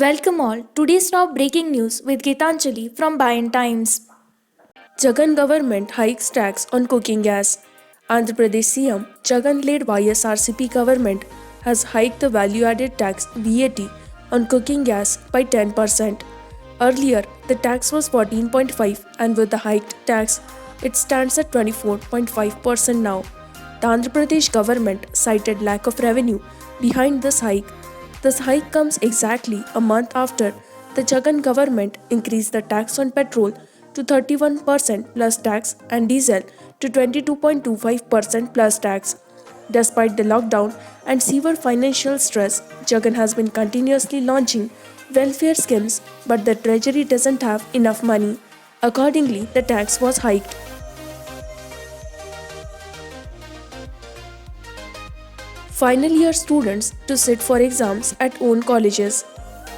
Welcome all. Today's top breaking news with Gitanjali from Bayan Times. Jagan government hikes tax on cooking gas. Andhra Pradesh CM Jagan-led YSRCP government has hiked the value-added tax VAT on cooking gas by 10%. Earlier, the tax was 14.5 and with the hiked tax, it stands at 24.5% now. The Andhra Pradesh government cited lack of revenue behind this hike. This hike comes exactly a month after the Jagan government increased the tax on petrol to 31% plus tax and diesel to 22.25% plus tax. Despite the lockdown and severe financial stress, Jagan has been continuously launching welfare schemes, but the treasury doesn't have enough money. Accordingly, the tax was hiked. Final year students to sit for exams at own colleges.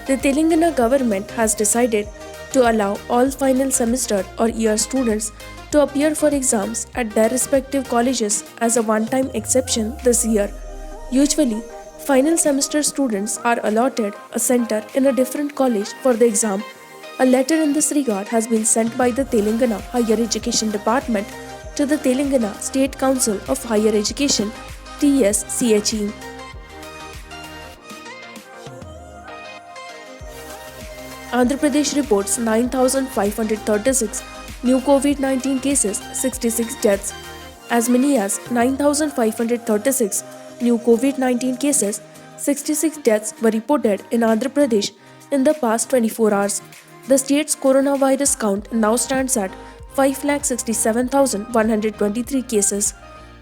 The Telangana government has decided to allow all final semester or year students to appear for exams at their respective colleges as a one-time exception this year. Usually, final semester students are allotted a center in a different college for the exam. A letter in this regard has been sent by the Telangana Higher Education Department to the Telangana State Council of Higher Education TSCHE. Andhra Pradesh reports 9,536 new COVID-19 cases, 66 deaths. As many as 9,536 new COVID-19 cases, 66 deaths were reported in Andhra Pradesh in the past 24 hours. The state's coronavirus count now stands at 5,67,123 cases.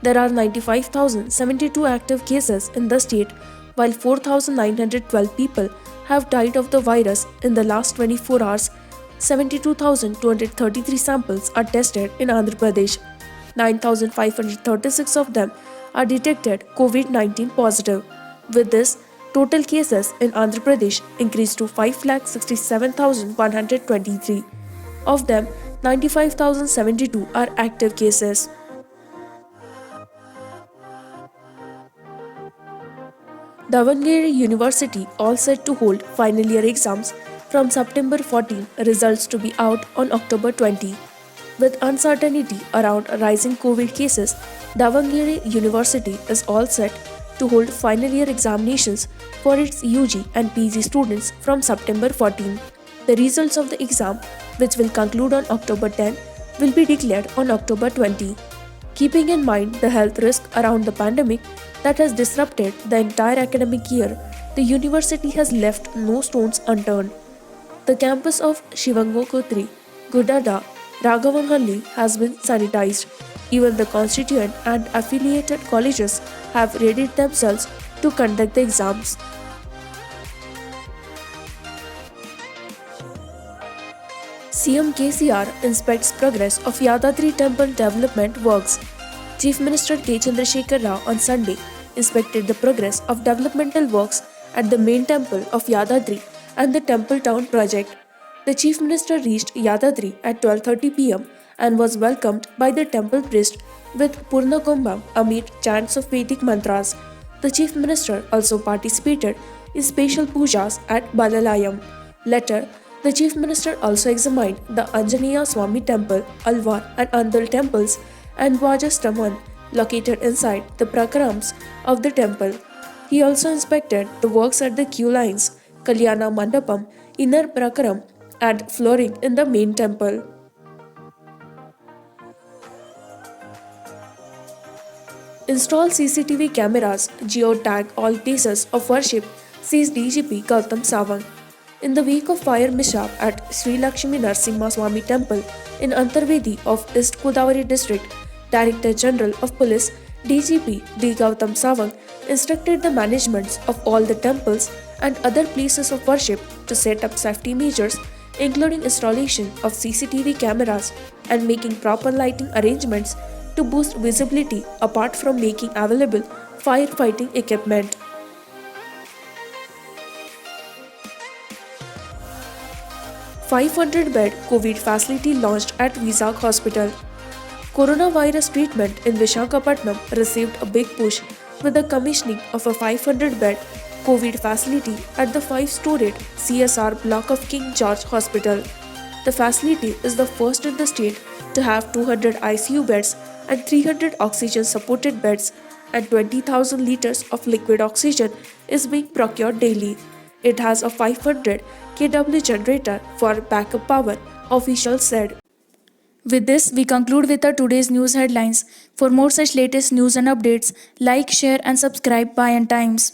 There are 95,072 active cases in the state, while 4,912 people have died of the virus in the last 24 hours. 72,233 samples are tested in Andhra Pradesh. 9,536 of them are detected COVID-19 positive. With this, total cases in Andhra Pradesh increased to 5,67,123. Of them, 95,072 are active cases. Davangere University all set to hold final year exams from September 14, results to be out on October 20. With uncertainty around rising COVID cases, Davangere University is all set to hold final year examinations for its UG and PG students from September 14. The results of the exam, which will conclude on October 10, will be declared on October 20. Keeping in mind the health risk around the pandemic that has disrupted the entire academic year, the university has left no stones unturned. The campus of Shivangokotri, Gudada, Raghavanhalli has been sanitized. Even the constituent and affiliated colleges have readied themselves to conduct the exams. CM KCR inspects progress of Yadadri Temple development works. Chief Minister K. Chandrasekhar Rao on Sunday inspected the progress of developmental works at the main temple of Yadadri and the Temple Town project. The Chief Minister reached Yadadri at 12:30 pm and was welcomed by the temple priest with Purna Kumbham amid chants of Vedic mantras. The Chief Minister also participated in special pujas at Balalayam. Later, the Chief Minister also examined the Anjaneya Swami Temple, Alwar and Andal temples and Vajastaman located inside the prakarams of the temple. He also inspected the works at the queue lines, Kalyana Mandapam, inner prakaram and flooring in the main temple. Install CCTV cameras, geotag all places of worship, says DGP Gautam Sawant. In the wake of fire mishap at Sri Lakshmi Narsimha Swami Temple in Antarvedi of East Godavari district, Director General of Police DGP D. Gautam Sawant instructed the managements of all the temples and other places of worship to set up safety measures, including installation of CCTV cameras and making proper lighting arrangements to boost visibility apart from making available firefighting equipment. $500-bed COVID facility launched at Vizag Hospital. Coronavirus treatment in Visakhapatnam received a big push with the commissioning of a 500-bed COVID facility at the 5-storied CSR block of King George Hospital. The facility is the first in the state to have 200 ICU beds and 300 oxygen supported beds, and 20,000 liters of liquid oxygen is being procured daily. It has a 500 kW generator for backup power, officials said. With this, we conclude with our today's news headlines. For more such latest news and updates, like, share, and subscribe By and Times.